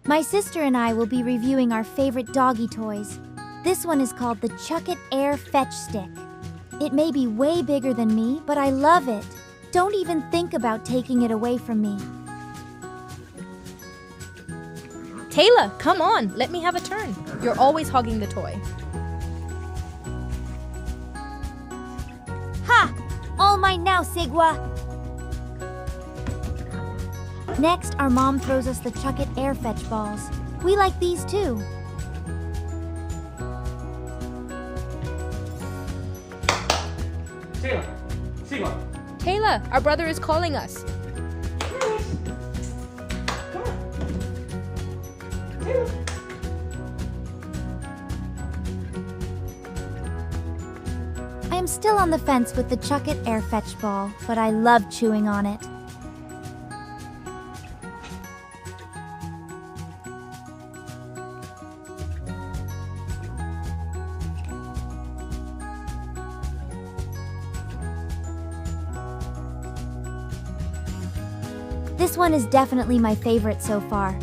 My sister and I will be reviewing our favorite doggy toys. This one is called the Chuckit Air Fetch Stick. It may be way bigger than me, but I love it. Don't even think about taking it away from me. Tela, come on, let me have a turn. You're always hogging the toy. Ha! All mine now, Sigua! Next, our mom throws us the Chuckit Air Fetch Balls. We like these too. Tela, Sigua. Tela, our brother is calling us. I am still on the fence with the Chuckit Air Fetch Ball, but I love chewing on it. This one is definitely my favorite so far.